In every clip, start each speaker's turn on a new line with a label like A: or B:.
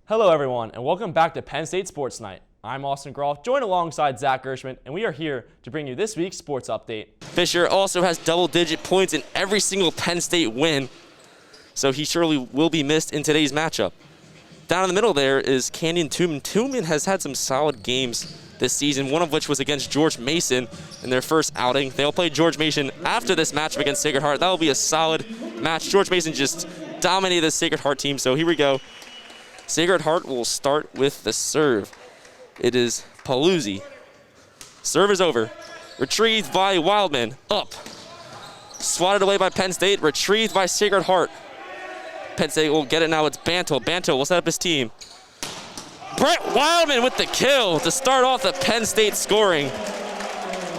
A: Hello everyone, and welcome back to Penn State Sports Night. I'm Austin Groft, joined alongside Zach Gershman, and we are here to bring you this week's sports update.
B: Fisher also has double-digit points in every single Penn State win, so he surely will be missed in today's matchup. Down in the middle there is Canyon Tooman. Tooman has had some solid games this season, one of which was against George Mason in their first outing. They'll play George Mason after this matchup against Sacred Heart. That will be a solid match. George Mason just dominated the Sacred Heart team, so here we go. Sacred Heart will start with the serve. It is Paluzzi. Serve is over. Retrieved by Wildman. Up. Swatted away by Penn State. Retrieved by Sacred Heart. Penn State will get it now. It's Bantle. Bantle will set up his team. Brett Wildman with the kill to start off the Penn State scoring.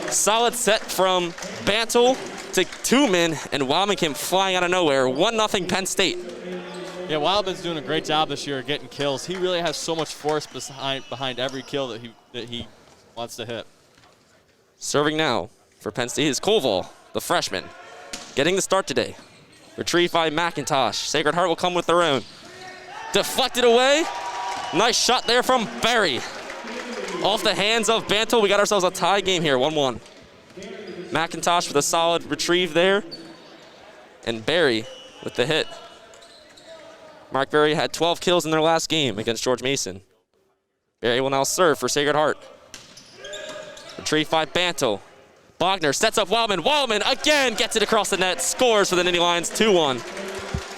B: Solid set from Bantle to Tooman, and Wildman came flying out of nowhere. 1-0 Penn State.
C: Yeah, Wildman's doing a great job this year getting kills. He really has so much force behind every kill that he wants to hit.
B: Serving now for Penn State is Koval, the freshman, getting the start today. Retrieved by McIntosh. Sacred Heart will come with their own. Deflected away. Nice shot there from Barry. Off the hands of Bantle. We got ourselves a tie game here, 1-1. McIntosh with a solid retrieve there. And Barry with the hit. Mark Barry had 12 kills in their last game against George Mason. Barry will now serve for Sacred Heart. Retrieved by Bantle. Bogner sets up Wildman. Wildman again gets it across the net. Scores for the Nittany Lions, 2-1.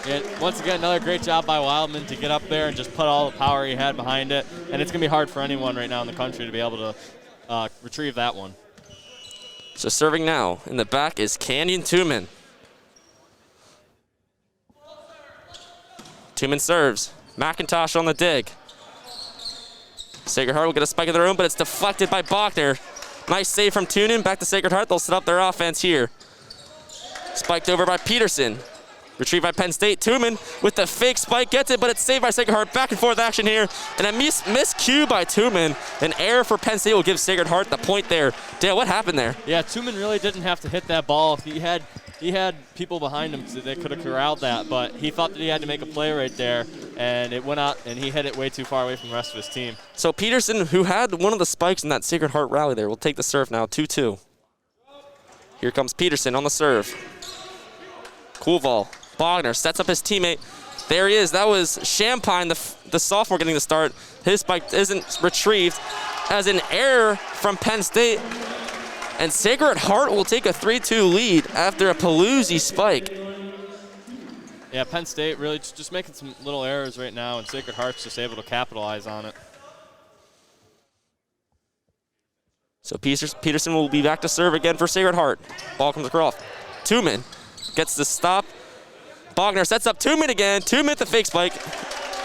C: Yeah, once again, another great job by Wildman to get up there and just put all the power he had behind it. And it's going to be hard for anyone right now in the country to be able to retrieve that one.
B: So serving now in the back is Canyon Tooman. Tooman serves. McIntosh on the dig. Sacred Heart will get a spike of their own, but it's deflected by Bogner. Nice save from Tooman. Back to Sacred Heart. They'll set up their offense here. Spiked over by Peterson. Retrieved by Penn State. Tooman with the fake spike gets it, but it's saved by Sacred Heart. Back and forth action here. And a miscue by Tooman. An error for Penn State will give Sacred Heart the point there. Dale, what happened there?
C: Yeah, Tooman really didn't have to hit that ball. He had people behind him so they could have corralled that, but he thought that he had to make a play right there, and it went out, and he hit it way too far away from the rest of his team.
B: So Peterson, who had one of the spikes in that Sacred Heart rally there, will take the serve now, 2-2. Here comes Peterson on the serve. Koval. Bogner sets up his teammate. There he is. That was Champagne, the sophomore, getting the start. His spike isn't retrieved as an error from Penn State. And Sacred Heart will take a 3-2 lead after a Paluzzi spike.
C: Yeah, Penn State really just making some little errors right now, and Sacred Heart's just able to capitalize on it.
B: So Peterson will be back to serve again for Sacred Heart. Ball comes across. Tooman gets the stop. Bogner sets up Tooman again. Tooman the fake spike.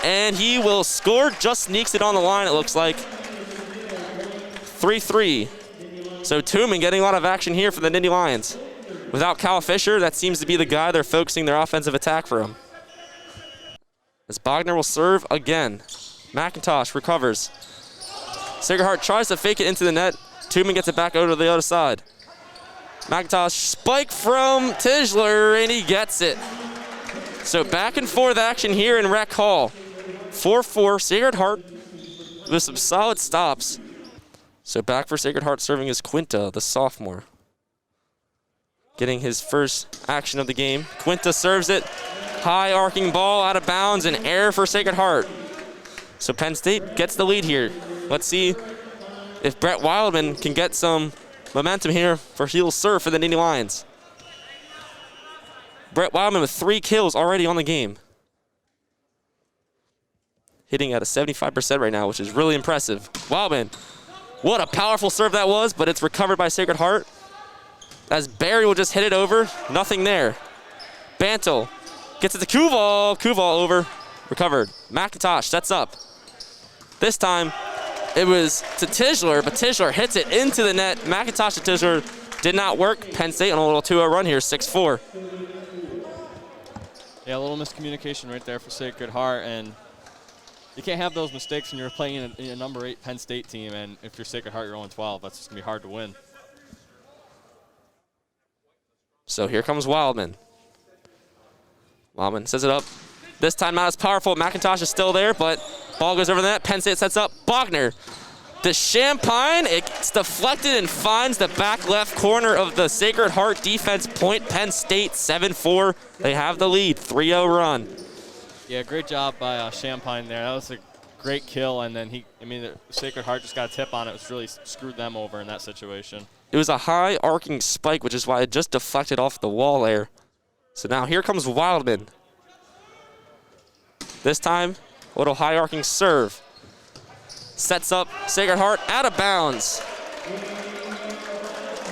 B: And he will score, just sneaks it on the line, it looks like. 3-3. So Tooman getting a lot of action here for the Nittany Lions. Without Kyle Fisher, that seems to be the guy they're focusing their offensive attack for him. As Bogner will serve again. McIntosh recovers. Sacred Heart tries to fake it into the net. Tooman gets it back over to the other side. McIntosh spike from Tischler, and he gets it. So back and forth action here in Rec Hall. 4-4, Sacred Heart with some solid stops. So back for Sacred Heart serving is Quinta, the sophomore. Getting his first action of the game. Quinta serves it. High arcing ball out of bounds, an error for Sacred Heart. So Penn State gets the lead here. Let's see if Brett Wildman can get some momentum here for he'll serve for the Nittany Lions. Brett Wildman with 3 kills already on the game. Hitting at a 75% right now, which is really impressive. Wildman. What a powerful serve that was, but it's recovered by Sacred Heart. As Barry will just hit it over, nothing there. Bantle gets it to Koval. Koval over, recovered. McIntosh sets up. This time, it was to Tischler, but Tischler hits it into the net. McIntosh to Tischler did not work. Penn State on a little 2-0 run here, 6-4.
C: Yeah, a little miscommunication right there for Sacred Heart, and you can't have those mistakes when you're playing in a number 8 Penn State team, and if you're Sacred Heart, you're 0-12. That's just going to be hard to win.
B: So here comes Wildman. Wildman sets it up. This time not as powerful. McIntosh is still there, but Ball goes over the net. Penn State sets up. Bogner. The Champagne, it's deflected and finds the back left corner of the Sacred Heart defense. Point Penn State 7-4. They have the lead, 3-0 run.
C: Yeah, great job by Champagne there. That was a great kill, and then the Sacred Heart just got a tip on it. It's really screwed them over in that situation.
B: It was a high arcing spike, which is why it just deflected off the wall there. So now here comes Wildman. This time, a little high arcing serve. Sets up Sacred Heart out of bounds.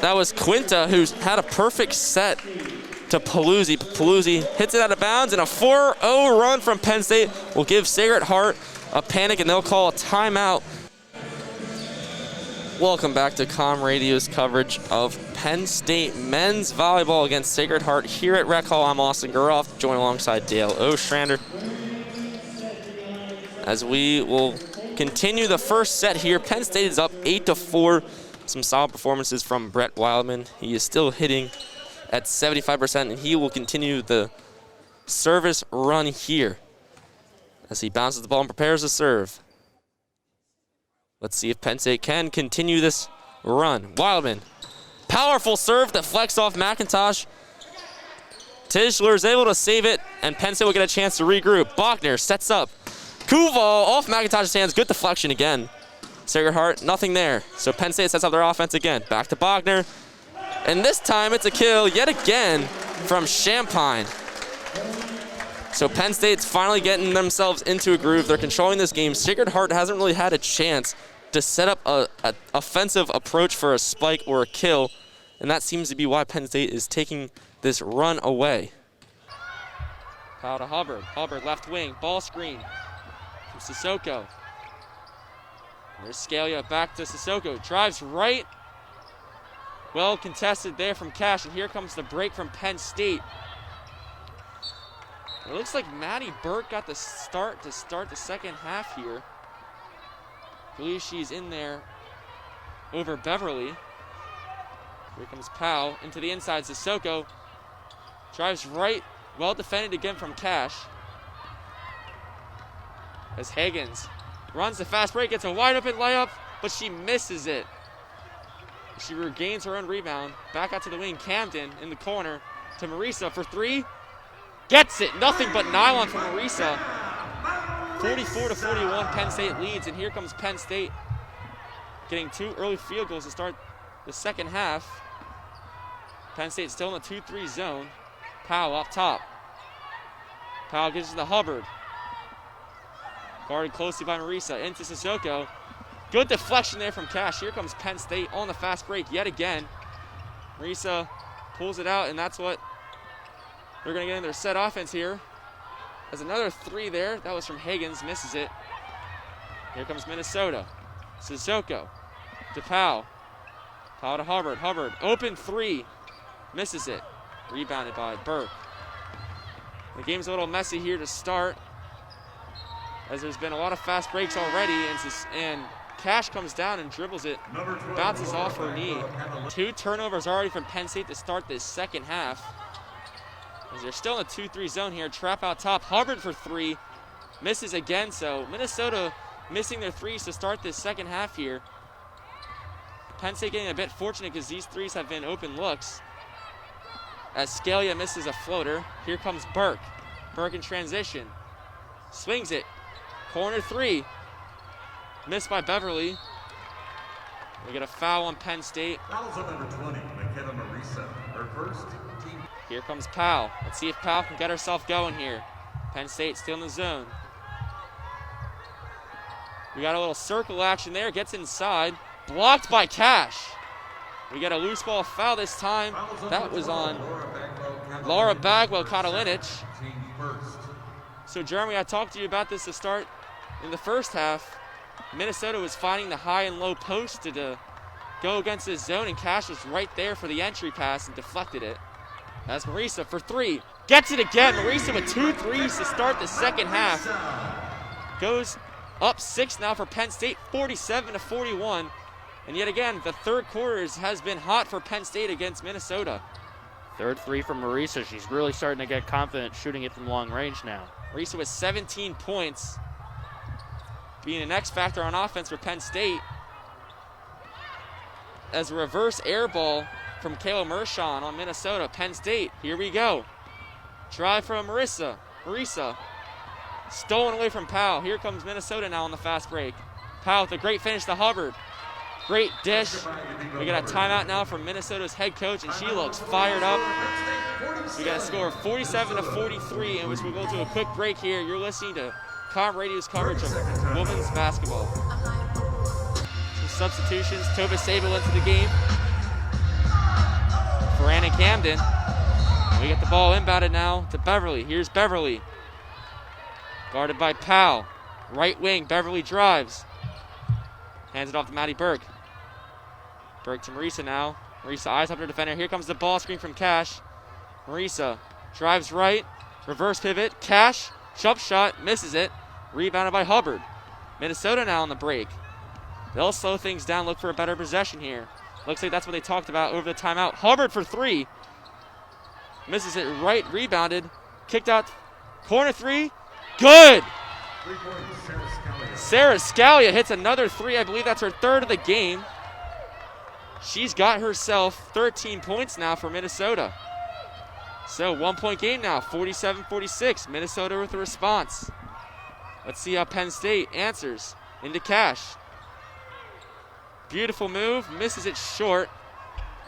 B: That was Quinta, who had a perfect set to Paluzzi. Paluzzi hits it out of bounds, and a 4-0 run from Penn State will give Sacred Heart a panic, and they'll call a timeout. Welcome back to Com Radio's coverage of Penn State men's volleyball against Sacred Heart here at Rec Hall. I'm Austin Groft, joined alongside Dale Ostrander. As we will continue the first set here, Penn State is up 8-4. Some solid performances from Brett Wildman. He is still hitting at 75%, and he will continue the service run here as he bounces the ball and prepares to serve. Let's see if Penn State can continue this run. Wildman, powerful serve that deflects off McIntosh. Tischler is able to save it, and Penn State will get a chance to regroup. Bogner sets up. Kuval off McIntosh's hands. Good deflection again. Sacred Heart, nothing there. So Penn State sets up their offense again. Back to Bogner. And this time it's a kill yet again from Champagne. So Penn State's finally getting themselves into a groove. They're controlling this game. Sacred Heart hasn't really had a chance to set up an offensive approach for a spike or a kill. And that seems to be why Penn State is taking this run away. Foul to Hubbard. Hubbard left wing. Ball screen. Sissoko. There's Scalia back to Sissoko. Drives right. Well contested there from Cash, and here comes the break from Penn State. It looks like Maddie Burke got the start to start the second half here. I believe she's in there over Beverly. Here comes Powell into the inside. Sissoko drives right. Well defended again from Cash. As Higgins runs the fast break, gets a wide open layup, but she misses it. She regains her own rebound. Back out to the wing. Camden in the corner to Marisa for three. Gets it. Nothing but nylon from Marisa. 44-41, Penn State leads, and here comes Penn State getting 2 early field goals to start the second half. Penn State still in the 2-3 zone. Powell up top. Powell gives it to the Hubbard. Guarded closely by Marisa. Into Sissoko. Good deflection there from Cash. Here comes Penn State on the fast break yet again. Marisa pulls it out, and that's what they're going to get in their set offense here. There's another 3 there. That was from Higgins. Misses it. Here comes Minnesota. Sissoko to Powell. Powell to Hubbard. Hubbard, open 3. Misses it. Rebounded by Burke. The game's a little messy here to start, as there's been a lot of fast breaks already, and Cash comes down and dribbles it, bounces off her knee. 2 turnovers already from Penn State to start this second half. As they're still in the 2-3 zone here, trap out top, Hubbard for 3, misses again, so Minnesota missing their 3s to start this second half here. Penn State getting a bit fortunate because these 3s have been open looks. As Scalia misses a floater, here comes Burke. Burke in transition, swings it. Corner 3. Missed by Beverly. We get a foul on Penn State.
D: Fouls on number 20, McKenna Marisa. Her first team.
B: Here comes Powell. Let's see if Powell can get herself going here. Penn State still in the zone. We got a little circle action there. Gets inside. Blocked by Cash. We get a loose ball foul this time. That was on Laura Bagwell Katalinic. So, Jeremy, I talked to you about this to start in the first half. Minnesota was finding the high and low post to go against this zone, and Cash was right there for the entry pass and deflected it. That's Marisa for 3. Gets it again. Marisa with 2 threes to start the second half. Goes up 6 now for Penn State, 47-41. And yet again, the third quarter has been hot for Penn State against Minnesota.
E: Third 3 from Marisa. She's really starting to get confident shooting it from long range now.
B: Marisa with 17 points. being an X factor on offense for Penn State. As a reverse air ball from Kayla Mershon on Minnesota. Penn State, here we go. Drive from Marisa. Stolen away from Powell. Here comes Minnesota now on the fast break. Powell with a great finish to Hubbard. Great dish. We got a timeout now from Minnesota's head coach, and she looks fired up. We got a score of 47-43, in which we go to a quick break here. You're listening to Com Radio's coverage of women's basketball. Some substitutions. Tova Sable into the game for Anna Camden. We get the ball inbounded now to Beverly. Here's Beverly. Guarded by Powell. Right wing, Beverly drives. Hands it off to Maddie Burke. Burke to Marisa now. Marisa eyes up her defender. Here comes the ball screen from Cash. Marisa drives right. Reverse pivot. Cash. Jump shot. Misses it. Rebounded by Hubbard. Minnesota now on the break. They'll slow things down. Look for a better possession here. Looks like that's what they talked about over the timeout. Hubbard for three. Misses it right. Rebounded. Kicked out. Corner three. Good. Sarah Scalia hits another three. I believe that's her third of the game. She's got herself 13 points now for Minnesota. So 1 point game now, 47-46. Minnesota with a response. Let's see how Penn State answers. Into Cash. Beautiful move, misses it short.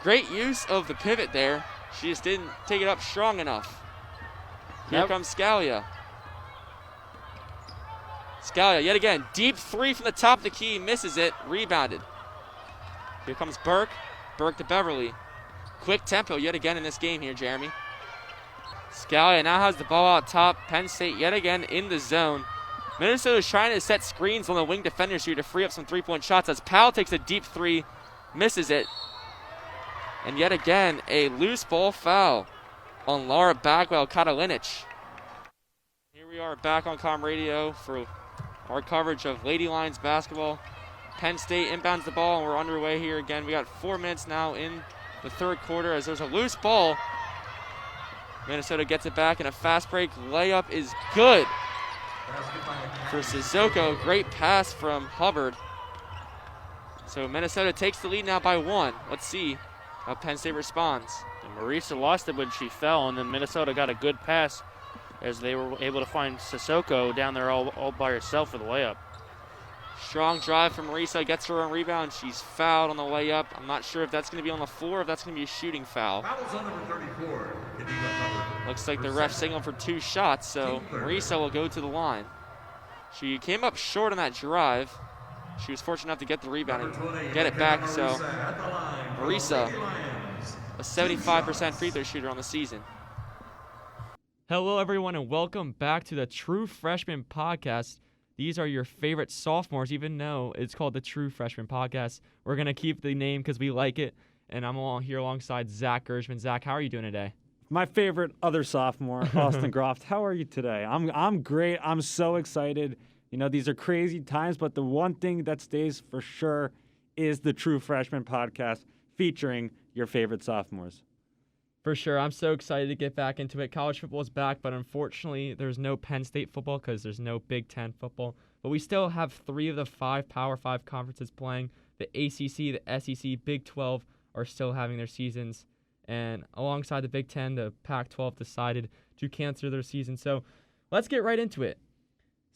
B: Great use of the pivot there. She just didn't take it up strong enough. Here comes Scalia. Scalia yet again, deep three from the top of the key, misses it, rebounded. Here comes Burke. Burke to Beverly. Quick tempo yet again in this game here, Jeremy. Scalia now has the ball out top. Penn State yet again in the zone. Minnesota is trying to set screens on the wing defenders here to free up some three-point shots as Powell takes a deep three, misses it. And yet again, a loose ball foul on Laura Bagwell-Katalinic. Here we are back on Com Radio for our coverage of Lady Lions basketball. Penn State inbounds the ball, and we're underway here again. We got 4 minutes now in the third quarter as there's a loose ball. Minnesota gets it back, and a fast break layup is good for Sissoko. Great pass from Hubbard. So Minnesota takes the lead now by 1. Let's see how Penn State responds.
E: And Marisa lost it when she fell, and then Minnesota got a good pass as they were able to find Sissoko down there all by herself for the layup.
B: Strong drive from Marisa, gets her own rebound. She's fouled on the layup. I'm not sure if that's going to be on the floor or if that's going to be a shooting foul. Looks like the ref signaled for 2 shots, so Marisa will go to the line. She came up short on that drive. She was fortunate enough to get the rebound and get it back, so Marisa, a 75% free throw shooter on the season.
A: Hello, everyone, and welcome back to the True Freshman Podcast. These are your favorite sophomores, even though it's called the True Freshman Podcast. We're going to keep the name because we like it, and I'm all here alongside Zach Gershman. Zach, how are you doing today?
F: My favorite other sophomore, Austin Groft. How are you today? I'm great. I'm so excited. You know, these are crazy times, but the one thing that stays for sure is the True Freshman Podcast featuring your favorite sophomores.
A: For sure. I'm so excited to get back into it. College football is back, but unfortunately there's no Penn State football because there's no Big Ten football. But we still have 3 of the 5 Power 5 conferences playing. The ACC, the SEC, Big 12 are still having their seasons. And alongside the Big Ten, the Pac-12 decided to cancel their season. So let's get right into it.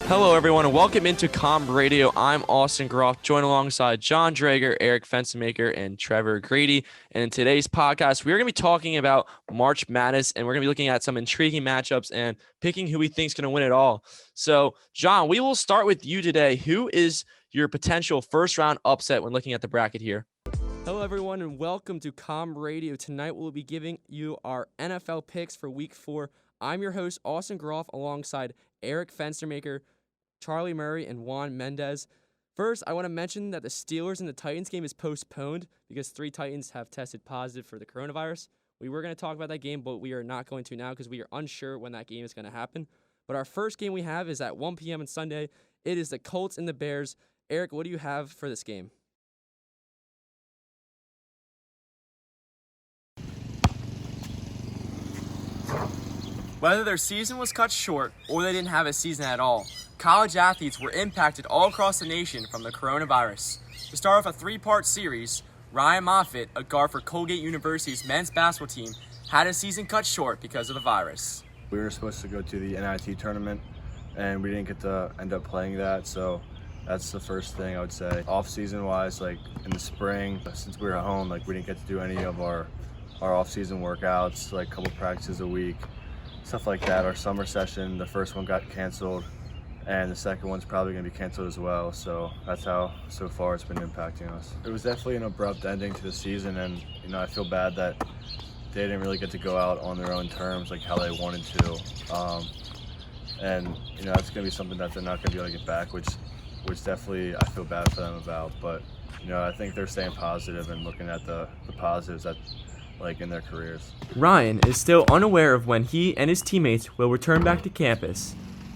A: Hello, everyone, and welcome into Com Radio. I'm Austin Groft, joined alongside John Drager, Eric Fenstermaker, and Trevor Grady. And in today's podcast, we're going to be talking about March Madness, and we're going to be looking at some intriguing matchups and picking who we think is going to win it all. So, John, we will start with you today. Who is your potential first-round upset when looking at the bracket here?
G: Hello, everyone, and welcome to Com Radio. Tonight, we'll be giving you our NFL picks for Week 4. I'm your host, Austin Groff, alongside Eric Fenstermaker, Charlie Murray, and Juan Mendez. First, I want to mention that the Steelers and the Titans game is postponed because 3 Titans have tested positive for the coronavirus. We were going to talk about that game, but we are not going to now because we are unsure when that game is going to happen. But our first game we have is at 1 p.m. on Sunday. It is the Colts and the Bears. Eric, what do you have for this game? Whether their season was cut short or they didn't have a season at all, college athletes were impacted all across the nation from the coronavirus. To start off a three-part series, Ryan Moffitt, a guard for Colgate University's men's basketball team, had his season cut short because of the virus.
H: We were supposed to go to the NIT tournament, and we didn't get to end up playing that, so that's the first thing I would say. Off-season wise, like in the spring, since we were at home, like we didn't get to do any of our off-season workouts, like a couple practices a week, stuff like that. Our summer session, the first one got canceled, and the second one's probably going to be canceled as well. So that's how so far it's been impacting us. It was definitely an abrupt ending to the season, and I feel bad that they didn't really get to go out on their own terms like how they wanted to. And that's going to be something that they're not going to be able to get back, which definitely I feel bad for them about. But I think they're staying positive and looking at the positives that in their careers.
G: Ryan is still unaware of when he and his teammates will return back to campus.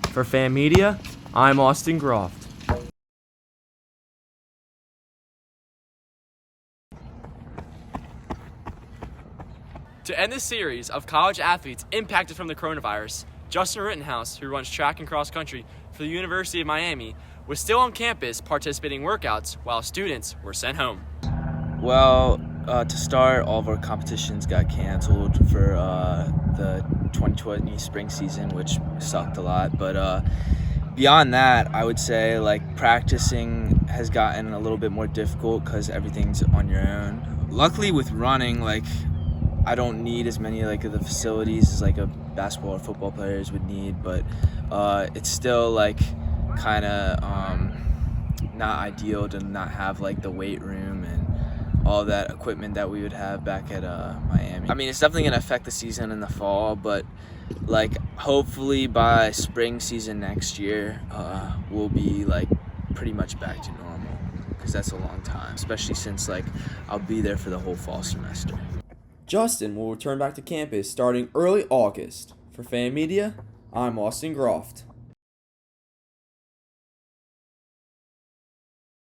G: For Fan Media, I'm Austin Groft. To end this series of college athletes impacted from the coronavirus, Justin Rittenhouse, who runs track and cross country for the University of Miami, was still on campus participating in workouts while students were sent home.
I: Well, to start, all of our competitions got canceled for the 2020 spring season, which sucked a lot. But beyond that, I would say practicing has gotten a little bit more difficult because everything's on your own. Luckily, with running, I don't need as many of the facilities as a basketball or football players would need, but it's still kind of not ideal to not have the weight room and all that equipment that we would have back at Miami. I mean, it's definitely gonna affect the season in the fall, but hopefully by spring season next year, we'll be pretty much back to normal, because that's a long time, especially since I'll be there for the whole fall semester.
G: Justin will return back to campus starting early August. For Fan Media, I'm Austin Groft.